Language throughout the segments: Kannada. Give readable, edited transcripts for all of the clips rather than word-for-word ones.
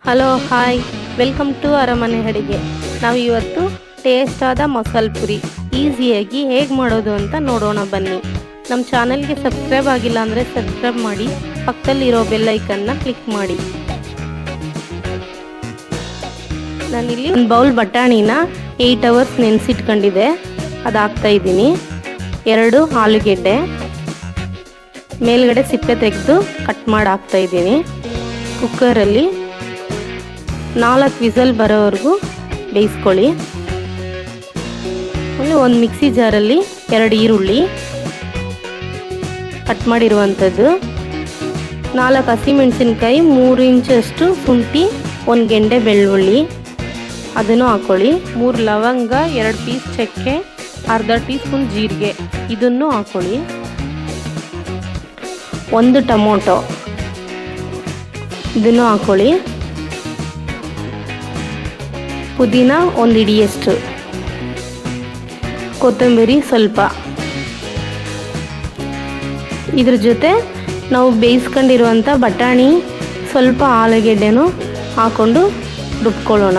ಹಲೋ ಹಾಯ್ ವೆಲ್ಕಮ್ ಟು ಅರಮನೆ ಅಡಿಗೆ. ನಾವು ಇವತ್ತು ಟೇಸ್ಟ್ ಆದ ಮಸಾಲ್ಪುರಿ ಈಸಿಯಾಗಿ ಹೇಗೆ ಮಾಡೋದು ಅಂತ ನೋಡೋಣ ಬನ್ನಿ. ನಮ್ಮ ಚಾನಲ್ಗೆ ಸಬ್ಸ್ಕ್ರೈಬ್ ಆಗಿಲ್ಲ ಅಂದರೆ ಸಬ್ಸ್ಕ್ರೈಬ್ ಮಾಡಿ, ಪಕ್ಕದಲ್ಲಿರೋ ಬೆಲ್ ಐಕನ್ನ ಕ್ಲಿಕ್ ಮಾಡಿ. ನಾನಿಲ್ಲಿ ಒಂದು ಬೌಲ್ ಬಟಾಣಿನ 8 ಅವರ್ಸ್ ನೆನೆಸಿಟ್ಕೊಂಡಿದ್ದೆ, ಅದು ಹಾಕ್ತಾಯಿದ್ದೀನಿ. 2 ಆಲೂಗೆಡ್ಡೆ ಮೇಲ್ಗಡೆ ಸಿಪ್ಪೆ ತೆಗೆದು ಕಟ್ ಮಾಡಿ ಹಾಕ್ತಾಯಿದ್ದೀನಿ. ಕುಕ್ಕರಲ್ಲಿ 4 ವಿಸಲ್ ಬರೋವರೆಗೂ ಬೇಯಿಸ್ಕೊಳ್ಳಿ. ಆಮೇಲೆ ಒಂದು ಮಿಕ್ಸಿ ಜಾರಲ್ಲಿ 2 ಈರುಳ್ಳಿ ಕಟ್ ಮಾಡಿರುವಂಥದ್ದು, 4 ಹಸಿಮೆಣಸಿನ್ಕಾಯಿ, 3 ಇಂಚಷ್ಟು ಶುಂಠಿ, 1 ಗೆಂಡೆ ಬೆಳ್ಳುಳ್ಳಿ ಅದನ್ನು ಹಾಕ್ಕೊಳ್ಳಿ. 3 ಲವಂಗ, 2 ಪೀಸ್ ಚಕ್ಕೆ, ಅರ್ಧ ಟೀ ಸ್ಪೂನ್ ಜೀರಿಗೆ ಇದನ್ನು ಹಾಕ್ಕೊಳ್ಳಿ. 1 ಟೊಮೊಟೊ ಇದನ್ನು ಹಾಕ್ಕೊಳ್ಳಿ. ಪುದೀನ 1 ಹಿಡಿಯಷ್ಟು, ಕೊತ್ತಂಬರಿ ಸ್ವಲ್ಪ. ಇದ್ರ ಜೊತೆ ನಾವು ಬೇಯಿಸ್ಕೊಂಡಿರುವಂಥ ಬಟಾಣಿ ಸ್ವಲ್ಪ ಆಲೂಗೆಡ್ಡೆನೂ ಹಾಕ್ಕೊಂಡು ರುಬ್ಕೊಳ್ಳೋಣ.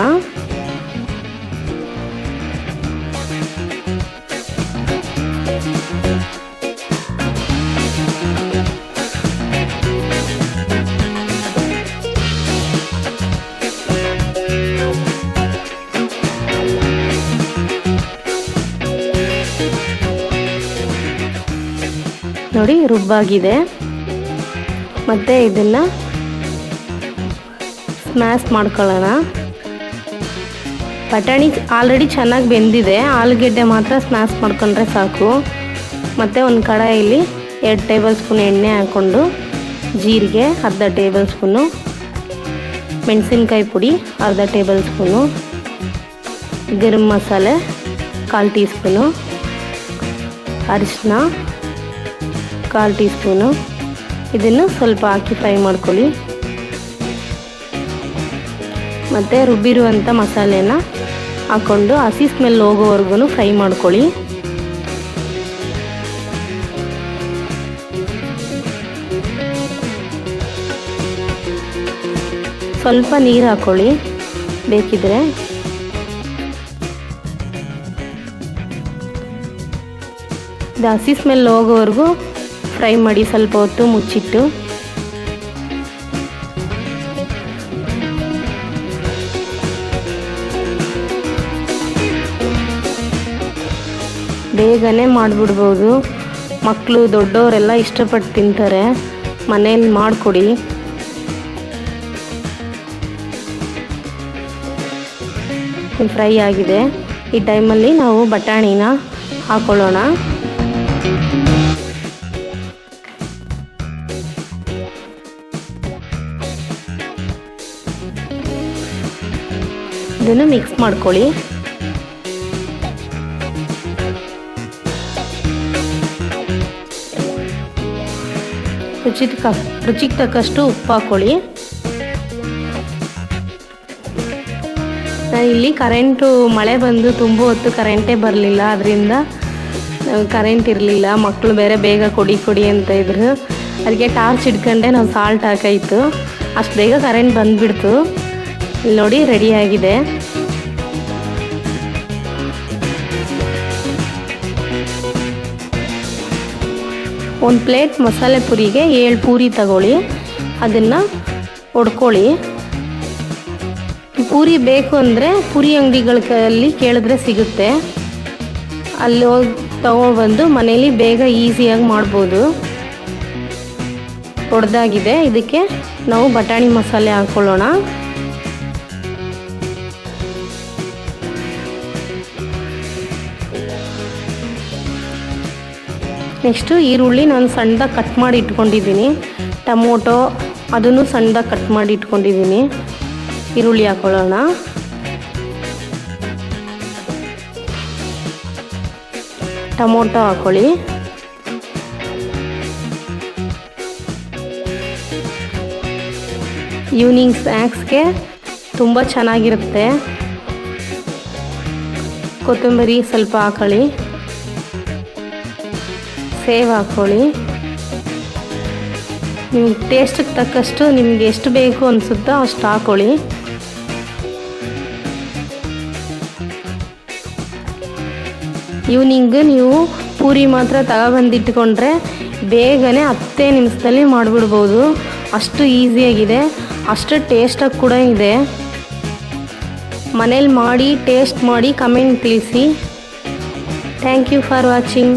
ನೋಡಿ ರುಬ್ಬಾಗಿದೆ. ಮತ್ತು ಇದನ್ನು ಸ್ಮ್ಯಾಶ್ ಮಾಡ್ಕೊಳ್ಳೋಣ. ಬಟಾಣಿ ಆಲ್ರೆಡಿ ಚೆನ್ನಾಗಿ ಬೆಂದಿದೆ, ಆಲೂಗೆಡ್ಡೆ ಮಾತ್ರ ಸ್ಮ್ಯಾಶ್ ಮಾಡ್ಕೊಂಡ್ರೆ ಸಾಕು. ಮತ್ತು ಒಂದು ಕಡಾಯಲ್ಲಿ 2 ಟೇಬಲ್ ಸ್ಪೂನ್ ಎಣ್ಣೆ ಹಾಕ್ಕೊಂಡು ಜೀರಿಗೆ ಅರ್ಧ ಟೇಬಲ್ ಸ್ಪೂನು, ಮೆಣಸಿನ್ಕಾಯಿ ಪುಡಿ ಅರ್ಧ table spoon, garam masala 1/4 tea spoon, ಅರಿಶಿನ 1/4 ಟೀ ಸ್ಪೂನು ಇದನ್ನು ಸ್ವಲ್ಪ ಹಾಕಿ ಫ್ರೈ ಮಾಡ್ಕೊಳ್ಳಿ. ಮತ್ತು ರುಬ್ಬಿರುವಂಥ ಮಸಾಲೆನ ಹಾಕ್ಕೊಂಡು ಹಸಿ ಸ್ಮೆಲ್ ಹೋಗೋವರೆಗೂ ಫ್ರೈ ಮಾಡ್ಕೊಳ್ಳಿ. ಸ್ವಲ್ಪ ನೀರು ಹಾಕ್ಕೊಳ್ಳಿ ಬೇಕಿದ್ರೆ. ಇದು ಹಸಿ ಸ್ಮೆಲ್ ಹೋಗೋವರೆಗೂ ಫ್ರೈ ಮಾಡಿ ಸ್ವಲ್ಪ ಹೊತ್ತು ಮುಚ್ಚಿಟ್ಟು. ಬೇಗನೆ ಮಾಡಿಬಿಡ್ಬೋದು, ಮಕ್ಕಳು ದೊಡ್ಡವರೆಲ್ಲ ಇಷ್ಟಪಟ್ಟು ತಿಂತಾರೆ. ಮನೇಲಿ ಮಾಡಿಕೊಡಿ. ಫ್ರೈ ಆಗಿದೆ. ಈ ಟೈಮಲ್ಲಿ ನಾವು ಬಟಾಣಿನ ಹಾಕ್ಕೊಳ್ಳೋಣ. ಇದನ್ನು ಮಿಕ್ಸ್ ಮಾಡ್ಕೊಳ್ಳಿ. ರುಚಿಗೆ ತಕ್ಕಷ್ಟು ಉಪ್ಪು ಹಾಕ್ಕೊಳ್ಳಿ. ಇಲ್ಲಿ ಕರೆಂಟು ಮಳೆ ಬಂದು ತುಂಬ ಹೊತ್ತು ಕರೆಂಟೇ ಬರಲಿಲ್ಲ, ಅದರಿಂದ ಕರೆಂಟ್ ಇರಲಿಲ್ಲ. ಮಕ್ಕಳು ಬೇರೆ ಬೇಗ ಕೊಡಿ ಅಂತ ಇದ್ರು. ಅದಕ್ಕೆ ಟಾರ್ಚ್ ಹಿಡ್ಕೊಂಡೆ ನಾವು ಸಾಲ್ಟ್ ಹಾಕಾಯಿತು. ಅಷ್ಟು ಬೇಗ ಕರೆಂಟ್ ಬಂದುಬಿಡ್ತು. ಇಲ್ಲಿ ನೋಡಿ ರೆಡಿಯಾಗಿದೆ. ಒಂದು ಪ್ಲೇಟ್ ಮಸಾಲೆ ಪುರಿಗೆ 7 ಪೂರಿ ತಗೊಳ್ಳಿ, ಅದನ್ನು ಹೊಡ್ಕೊಳ್ಳಿ. ಪೂರಿ ಬೇಕು ಅಂದರೆ ಪೂರಿ ಅಂಗಡಿಗಳಲ್ಲಿ ಕೇಳಿದ್ರೆ ಸಿಗುತ್ತೆ, ಅಲ್ಲಿ ಹೋಗಿ ತಗೊಬಂದು ಮನೇಲಿ ಬೇಗ ಈಸಿಯಾಗಿ ಮಾಡ್ಬೋದು. ಹೊಡೆದಾಗಿದೆ. ಇದಕ್ಕೆ ನಾವು ಬಟಾಣಿ ಮಸಾಲೆ ಹಾಕ್ಕೊಳ್ಳೋಣ. ನೆಕ್ಸ್ಟು ಈರುಳ್ಳಿ ನಾನು ಸಣ್ಣದಾಗಿ ಕಟ್ ಮಾಡಿ ಇಟ್ಕೊಂಡಿದ್ದೀನಿ. ಟೊಮೊಟೊ ಅದನ್ನು ಸಣ್ಣದಾಗಿ ಕಟ್ ಮಾಡಿ ಇಟ್ಕೊಂಡಿದ್ದೀನಿ. ಈರುಳ್ಳಿ ಹಾಕ್ಕೊಳ್ಳೋಣ. ಟೊಮೊಟೊ ಹಾಕ್ಕೊಳ್ಳಿ. ಈವ್ನಿಂಗ್ ಸ್ನ್ಯಾಕ್ಸ್ಗೆ ತುಂಬ ಚೆನ್ನಾಗಿರುತ್ತೆ. ಕೊತ್ತಂಬರಿ ಸ್ವಲ್ಪ ಹಾಕ್ಕೊಳ್ಳಿ. ಸೇವ್ ಹಾಕ್ಕೊಳ್ಳಿ. ನಿಮ್ಗೆ ಟೇಸ್ಟಿಗೆ ತಕ್ಕಷ್ಟು ನಿಮ್ಗೆ ಎಷ್ಟು ಬೇಕು ಅನಿಸುತ್ತೋ ಅಷ್ಟು ಹಾಕ್ಕೊಳ್ಳಿ. ಈವ್ನಿಂಗ್ ನೀವು ಪೂರಿ ಮಾತ್ರ ತಗೊಬಂದಿಟ್ಕೊಂಡ್ರೆ ಬೇಗನೆ 10 ನಿಮಿಷದಲ್ಲಿ ಮಾಡಿಬಿಡ್ಬೋದು. ಅಷ್ಟು ಈಸಿಯಾಗಿದೆ, ಅಷ್ಟು ಟೇಸ್ಟಾಗಿ ಕೂಡ ಇದೆ. ಮನೇಲಿ ಮಾಡಿ ಟೇಸ್ಟ್ ಮಾಡಿ ಕಮೆಂಟ್ ತಿಳಿಸಿ. Thank you for watching.